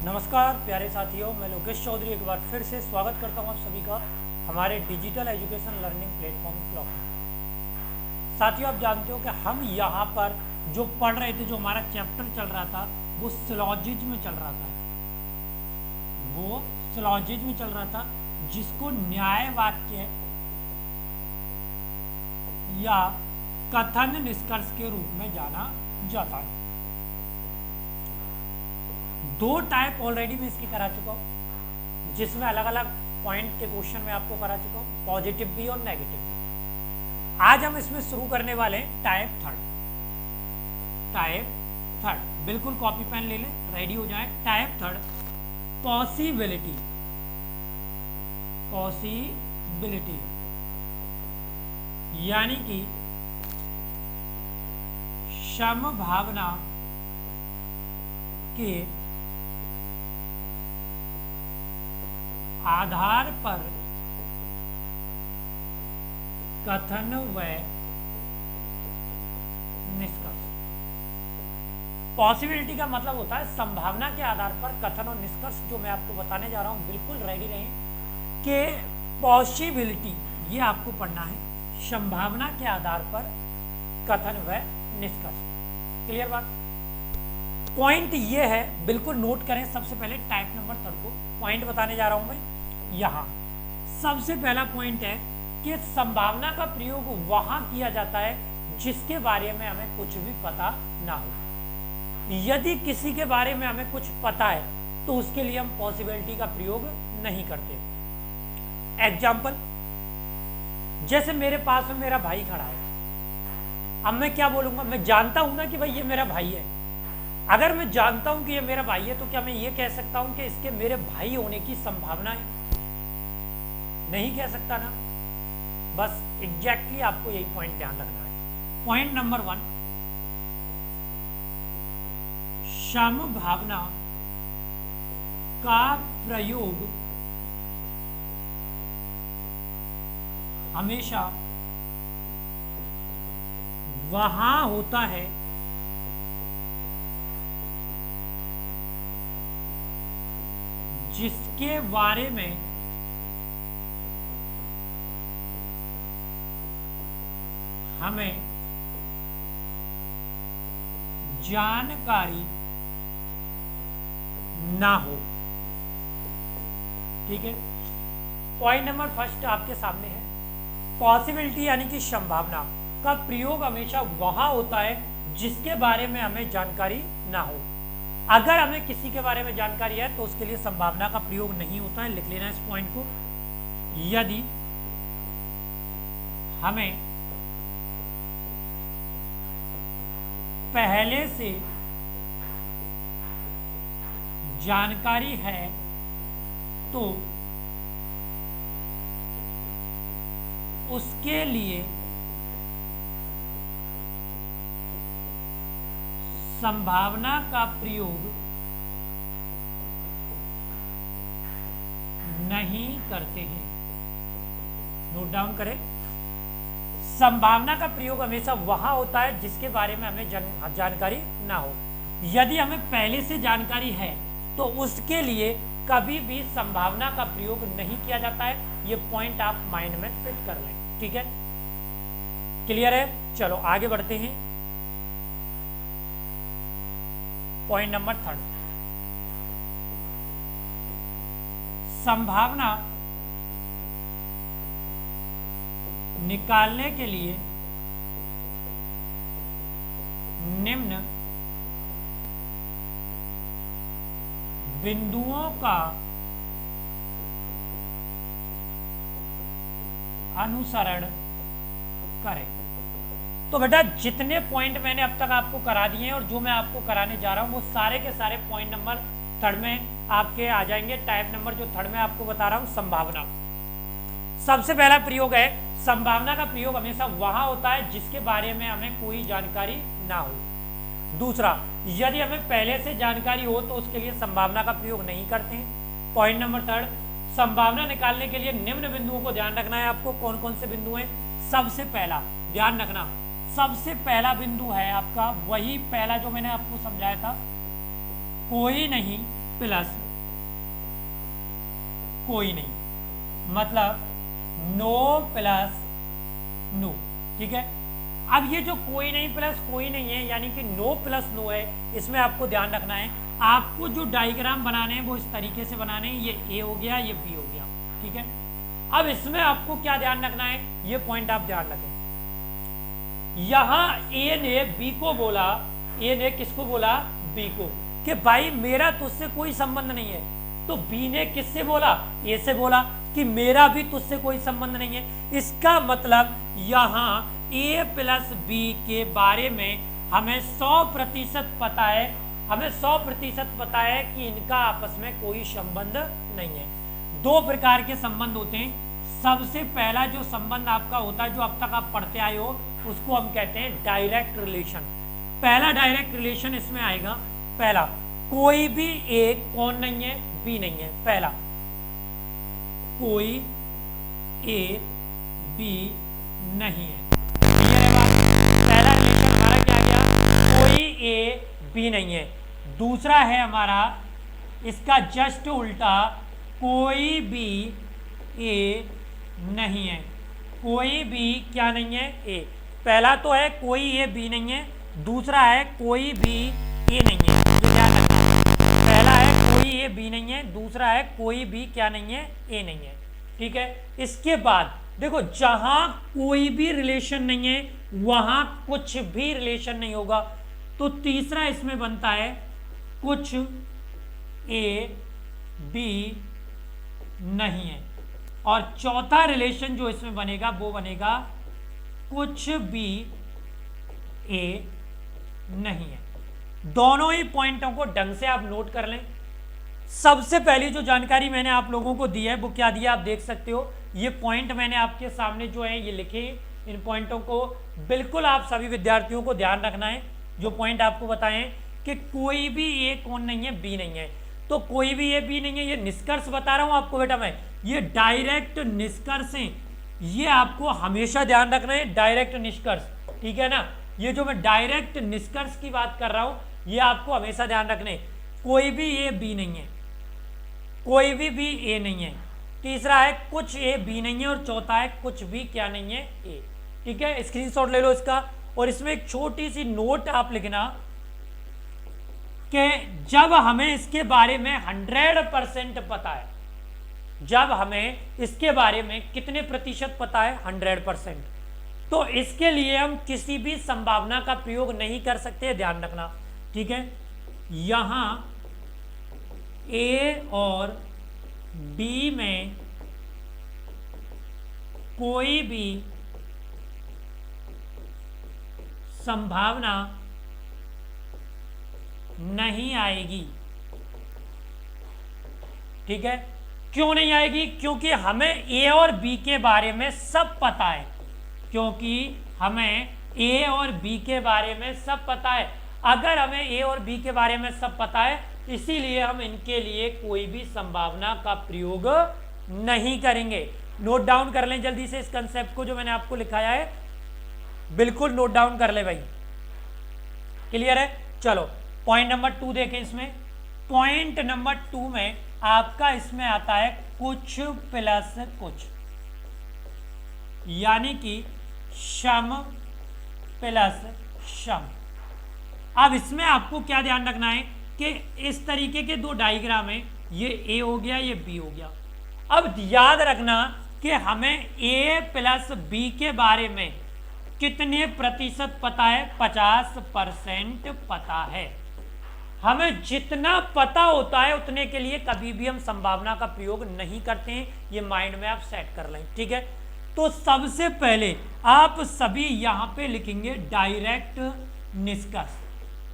नमस्कार प्यारे साथियों, मैं लोकेश चौधरी एक बार फिर से स्वागत करता हूं आप सभी का हमारे digital education learning platform clock में। साथियों, आप जानते हो कि हम यहां पर जो पढ़ रहे थे, जो हमारा चैप्टर चल रहा था वो सिलॉजिज्म में चल रहा था। वो सिलॉजिज्म में चल रहा था जिसको न्याय वाक्य या कथन निष्कर्ष के रूप में जाना जाता है। दो टाइप ऑलरेडी मैं इसकी करा चुका हूं, जिसमें अलग अलग पॉइंट के क्वेश्चन में आपको करा चुका हूं, पॉजिटिव भी और नेगेटिव भी। आज हम इसमें शुरू करने वाले हैं टाइप थर्ड। बिल्कुल कॉपी पेन ले लें, रेडी हो जाए। टाइप थर्ड, पॉसिबिलिटी यानी कि समभावना के आधार पर कथन व निष्कर्ष। पॉसिबिलिटी का मतलब होता है संभावना के आधार पर कथन और निष्कर्ष। जो मैं आपको बताने जा रहा हूं, बिल्कुल रेडी रहें कि पॉसिबिलिटी ये आपको पढ़ना है, संभावना के आधार पर कथन व निष्कर्ष। क्लियर बात? पॉइंट ये है, बिल्कुल नोट करें। सबसे पहले टाइप नंबर थर्ड को पॉइंट बताने जा रहा हूं मैं। यहां सबसे पहला पॉइंट है कि संभावना का प्रयोग वहां किया जाता है जिसके बारे में हमें कुछ भी पता ना हो। यदि किसी के बारे में हमें कुछ पता है तो उसके लिए हम पॉसिबिलिटी का प्रयोग नहीं करते। एग्जाम्पल, जैसे मेरे पास में मेरा भाई खड़ा है। अब मैं क्या बोलूंगा? मैं जानता हूं ना कि भाई ये मेरा भाई है। अगर मैं जानता हूं कि ये मेरा भाई है तो क्या मैं ये कह सकता हूं कि इसके मेरे भाई होने की संभावना है? नहीं कह सकता ना। बस एग्जैक्टली आपको यही पॉइंट ध्यान रखना है। पॉइंट नंबर 1, समभावना का प्रयोग हमेशा वहां होता है जिसके बारे में हमें जानकारी ना हो। ठीक है। पॉइंट नंबर फर्स्ट आपके सामने है। पॉसिबिलिटी यानी कि संभावना का प्रयोग हमेशा वहां होता है जिसके बारे में हमें जानकारी ना हो। अगर हमें किसी के बारे में जानकारी है तो उसके लिए संभावना का प्रयोग नहीं होता है। लिख लेना इस पॉइंट को। यदि हमें पहले से जानकारी है तो उसके लिए संभावना का प्रयोग नहीं करते हैं। नोट डाउन करें। संभावना का प्रयोग हमेशा वहां होता है जिसके बारे में हमें जानकारी ना हो। यदि हमें पहले से जानकारी है तो उसके लिए कभी भी संभावना का प्रयोग नहीं किया जाता है। ये पॉइंट आप माइंड में फिट कर लें। ठीक है, क्लियर है? चलो आगे बढ़ते हैं। पॉइंट नंबर थर्ड, संभावना निकालने के लिए निम्न बिंदुओं का अनुसरण करें। तो बेटा, जितने पॉइंट मैंने अब तक आपको करा दिए हैं और जो मैं आपको कराने जा रहा हूं वो सारे के सारे पॉइंट नंबर थर्ड में आपके आ जाएंगे। टाइप नंबर जो थर्ड में आपको बता रहा हूं, संभावना। सबसे पहला प्रयोग है, संभावना का प्रयोग हमेशा वहां होता है जिसके बारे में हमें कोई जानकारी ना हो। दूसरा, यदि हमें पहले से जानकारी हो तो उसके लिए संभावना का प्रयोग नहीं करते हैं। पॉइंट नंबर थर्ड, संभावना निकालने के लिए निम्न बिंदुओं को ध्यान रखना है आपको। कौन कौन से बिंदु हैं? सबसे पहला ध्यान रखना, सबसे पहला बिंदु है आपका वही पहला जो मैंने आपको समझाया था, कोई नहीं प्लस कोई नहीं, मतलब नो प्लस नो। ठीक है, अब ये जो कोई नहीं प्लस कोई नहीं है यानी कि नो प्लस नो है, इसमें आपको ध्यान रखना है, आपको जो डायग्राम बनाने हैं वो इस तरीके से बनाने हैं, ये ए हो गया, ये बी हो गया। ठीक है, अब इसमें आपको क्या ध्यान रखना है, ये पॉइंट आप ध्यान रखें। यहां ए ने बी को बोला, ए ने किसको बोला, बी को, कि भाई मेरा तुझसे कोई संबंध नहीं है। तो बी ने किससे बोला, ए से बोला कि मेरा भी तुझसे कोई संबंध नहीं है। इसका मतलब यहां ए प्लस बी के बारे में हमें 100% पता है, हमें 100% पता है कि इनका आपस में कोई संबंध नहीं है। दो प्रकार के संबंध होते हैं। सबसे पहला जो संबंध आपका होता है, जो अब तक आप पढ़ते आए हो, उसको हम कहते हैं डायरेक्ट रिलेशन। पहला डायरेक्ट रिलेशन इसमें आएगा, पहला कोई भी ए कौन नहीं है, बी नहीं है। पहला कोई ए बी नहीं है, क्लियर है बात। पहला रिलेशन हमारा क्या गया, कोई ए बी नहीं है। दूसरा है हमारा इसका जस्ट उल्टा, कोई भी ए नहीं है, कोई भी क्या नहीं है, ए। पहला तो है कोई ए बी नहीं है, दूसरा है कोई भी ए नहीं है। तो क्या लगता है, पहला है कोई ए बी नहीं है, दूसरा है कोई भी क्या नहीं है, ए नहीं है। ठीक है, इसके बाद देखो जहां कोई भी रिलेशन नहीं है वहां कुछ भी रिलेशन नहीं होगा। तो तीसरा इसमें बनता है कुछ ए बी नहीं है, और चौथा रिलेशन जो इसमें बनेगा वो बनेगा कुछ भी ए नहीं है। दोनों ही पॉइंटों को ढंग से आप नोट कर लें। सबसे पहली जो जानकारी मैंने आप लोगों को दी है वो क्या दिया, आप देख सकते हो, ये पॉइंट मैंने आपके सामने जो है ये लिखे। इन पॉइंटों को बिल्कुल आप सभी विद्यार्थियों को ध्यान रखना है। जो पॉइंट आपको बताएं कि कोई भी ए कौन नहीं है, बी नहीं है। तो कोई भी ए बी नहीं है, ये निष्कर्ष बता रहा हूं आपको बेटा मैं, ये डायरेक्ट निष्कर्ष है, ये आपको हमेशा ध्यान रखना है। डायरेक्ट निष्कर्ष, ठीक है ना, ये जो मैं डायरेक्ट निष्कर्ष की बात कर रहा हूं ये आपको हमेशा ध्यान रखने। कोई भी ए बी नहीं है, कोई भी ए नहीं है, तीसरा है कुछ ए बी नहीं है, और चौथा है कुछ भी क्या नहीं है, ए। ठीक है, स्क्रीनशॉट ले लो इसका, और इसमें एक छोटी सी नोट आप लिखना कि जब हमें इसके बारे में 100% पता है, जब हमें इसके बारे में कितने प्रतिशत पता है, 100%, तो इसके लिए हम किसी भी संभावना का प्रयोग नहीं कर सकते, ध्यान रखना। ठीक है, यहां ए और बी में कोई भी संभावना नहीं आएगी। ठीक है, क्यों नहीं आएगी, क्योंकि हमें ए और बी के बारे में सब पता है, क्योंकि हमें ए और बी के बारे में सब पता है। अगर हमें ए और बी के बारे में सब पता है, इसीलिए हम इनके लिए कोई भी संभावना का प्रयोग नहीं करेंगे। नोट डाउन कर लें जल्दी से इस कंसेप्ट को जो मैंने आपको लिखाया है, बिल्कुल नोट डाउन कर ले भाई। क्लियर है, चलो पॉइंट नंबर 2 देखें। इसमें पॉइंट नंबर 2 में आपका इसमें आता है कुछ प्लस कुछ, यानी कि सम प्लस सम। अब इसमें आपको क्या ध्यान रखना है कि इस तरीके के दो डायग्राम है, ये ए हो गया, ये बी हो गया। अब याद रखना कि हमें ए प्लस बी के बारे में कितने प्रतिशत पता है, 50% पता है। हमें जितना पता होता है उतने के लिए कभी भी हम संभावना का प्रयोग नहीं करते हैं, ये माइंड में आप सेट कर लें। ठीक है, तो सबसे पहले आप सभी यहां पे लिखेंगे डायरेक्ट निष्कर्ष।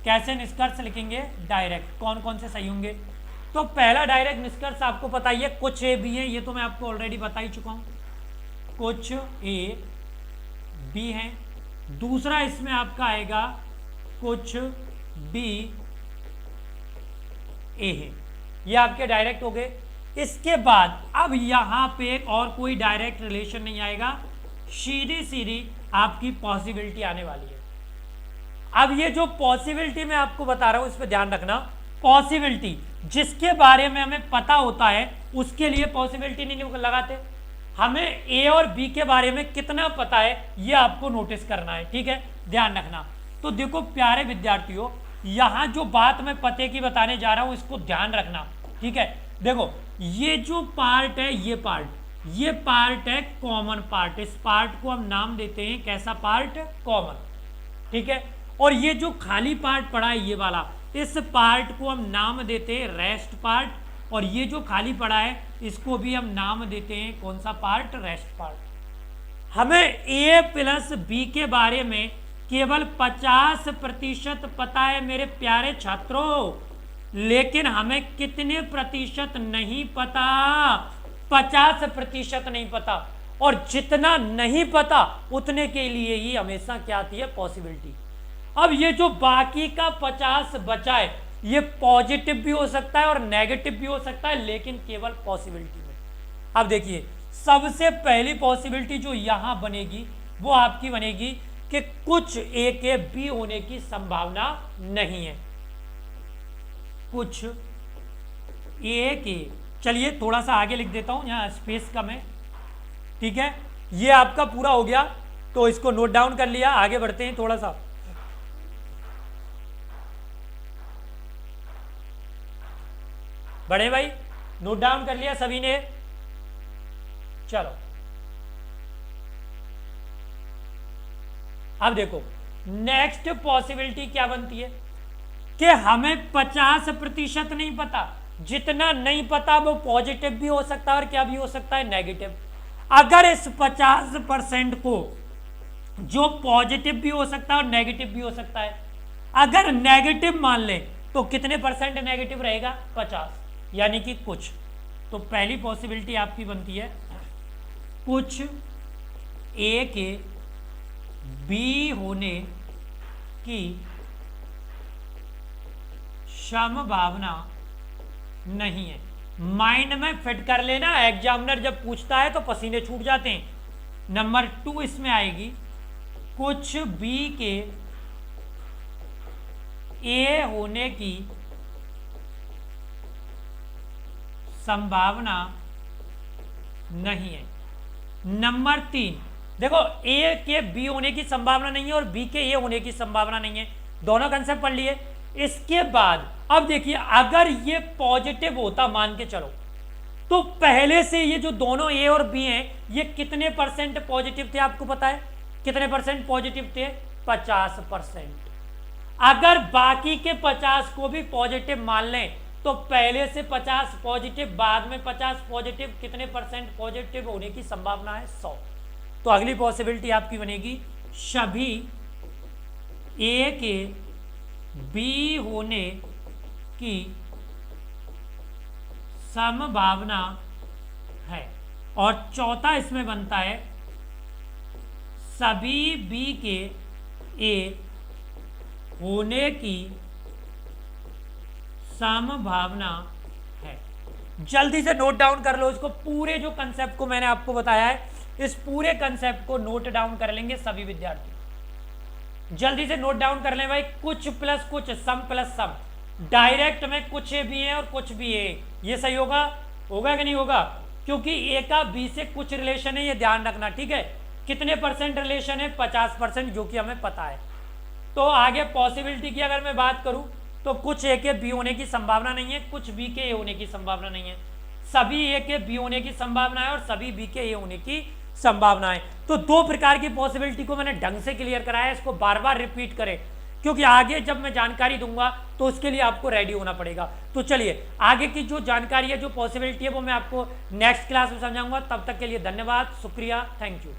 कैसे निष्कर्ष लिखेंगे, डायरेक्ट, कौन कौन से सही होंगे। तो पहला डायरेक्ट निष्कर्ष आपको पता ही है, कुछ ए बी है, ये तो मैं आपको ऑलरेडी बता ही चुका हूं, कुछ ए बी है। दूसरा इसमें आपका आएगा कुछ बी ए है, ये आपके डायरेक्ट हो गए। इसके बाद अब यहां पे और कोई डायरेक्ट रिलेशन नहीं आएगा, सीधी सीधी आपकी पॉसिबिलिटी आने वाली है। अब ये जो पॉसिबिलिटी मैं आपको बता रहा हूं इस पर ध्यान रखना। पॉसिबिलिटी जिसके बारे में हमें पता होता है उसके लिए पॉसिबिलिटी नहीं लगाते। हमें ए और बी के बारे में कितना पता है ये आपको नोटिस करना है, ठीक है, ध्यान रखना। तो देखो प्यारे विद्यार्थियों, यहां जो बात मैं पते की बताने जा रहा हूं इसको ध्यान रखना, ठीक है। देखो ये जो पार्ट है, ये पार्ट है कॉमन पार्ट। इस पार्ट को हम नाम देते हैं कैसा पार्ट? कॉमन, ठीक है। और ये जो खाली पार्ट पड़ा है ये वाला, इस पार्ट को हम नाम देते हैं रेस्ट पार्ट। और ये जो खाली पड़ा है इसको भी हम नाम देते हैं कौन सा पार्ट? Rest part. हमें ए प्लस बी के बारे में केवल 50% पता है मेरे प्यारे छात्रों, लेकिन हमें कितने प्रतिशत नहीं पता? 50% नहीं पता। और जितना नहीं पता उतने के लिए ही हमेशा क्या आती है? पॉसिबिलिटी। अब ये जो बाकी का 50 बचा है ये पॉजिटिव भी हो सकता है और नेगेटिव भी हो सकता है, लेकिन केवल पॉसिबिलिटी में। अब देखिए सबसे पहली पॉसिबिलिटी जो यहां बनेगी वो आपकी बनेगी कि कुछ ए के बी होने की संभावना नहीं है। कुछ ए के, चलिए थोड़ा सा आगे लिख देता हूं, यहां स्पेस कम है, ठीक है। ये आपका पूरा हो गया तो इसको नोट डाउन कर लिया। आगे बढ़ते हैं थोड़ा सा। बड़े भाई नोट डाउन कर लिया सभी ने? चलो अब देखो नेक्स्ट पॉसिबिलिटी क्या बनती है कि हमें 50% नहीं पता। जितना नहीं पता वो पॉजिटिव भी हो सकता है और क्या भी हो सकता है? नेगेटिव। अगर इस 50% को, जो पॉजिटिव भी हो सकता है और नेगेटिव भी हो सकता है, अगर नेगेटिव मान लें तो कितने परसेंट नेगेटिव रहेगा? 50, यानी कि कुछ। तो पहली पॉसिबिलिटी आपकी बनती है कुछ ए के बी होने की संभावना नहीं है। माइंड में फिट कर लेना, एग्जामिनर जब पूछता है तो पसीने छूट जाते हैं। नंबर 2 इसमें आएगी कुछ बी के ए होने की संभावना नहीं है। नंबर 3 देखो ए के बी होने की संभावना नहीं है और बी के ए होने की संभावना नहीं है, दोनों कंसेप्ट पढ़ लिए। इसके बाद अब देखिए अगर ये पॉजिटिव होता मान के चलो, तो पहले से ये जो दोनों ए और बी हैं ये कितने परसेंट पॉजिटिव थे? आपको पता है कितने परसेंट पॉजिटिव थे? 50%। अगर बाकी के 50 को भी पॉजिटिव मान लें तो पहले से 50 पॉजिटिव, बाद में 50 पॉजिटिव, कितने परसेंट पॉजिटिव होने की संभावना है? 100। तो अगली पॉसिबिलिटी आपकी बनेगी सभी ए के बी होने की संभावना है। और चौथा इसमें बनता है सभी बी के ए होने की संभावना है। जल्दी से नोट डाउन कर लो इसको। पूरे जो कंसेप्ट को मैंने आपको बताया है इस पूरे कंसेप्ट को नोट डाउन कर लेंगे सभी विद्यार्थी। जल्दी से नोट डाउन कर लें भाई। कुछ प्लस कुछ, सम प्लस सम। डायरेक्ट में कुछ ए बी है और कुछ बी ए, ये सही होगा? होगा कि नहीं होगा? क्योंकि ए का बी से कुछ रिलेशन है, ये ध्यान रखना, ठीक है। कितने परसेंट रिलेशन है? 50%, जो कि हमें पता है। तो आगे पॉसिबिलिटी की अगर मैं बात करूं तो कुछ ए के बी होने की संभावना नहीं है, कुछ बी के ए होने की संभावना नहीं है। सभी ए के बी होने की संभावना है और सभी बी के ए होने की संभावना है। तो 2 प्रकार की पॉसिबिलिटी को मैंने ढंग से क्लियर कराया, इसको बार बार रिपीट करें क्योंकि आगे जब मैं जानकारी दूंगा तो उसके लिए आपको रेडी होना पड़ेगा। तो चलिए आगे की जो जानकारी है, जो पॉसिबिलिटी है, वो मैं आपको नेक्स्ट क्लास में समझाऊंगा। तब तक के लिए धन्यवाद, शुक्रिया, थैंक यू।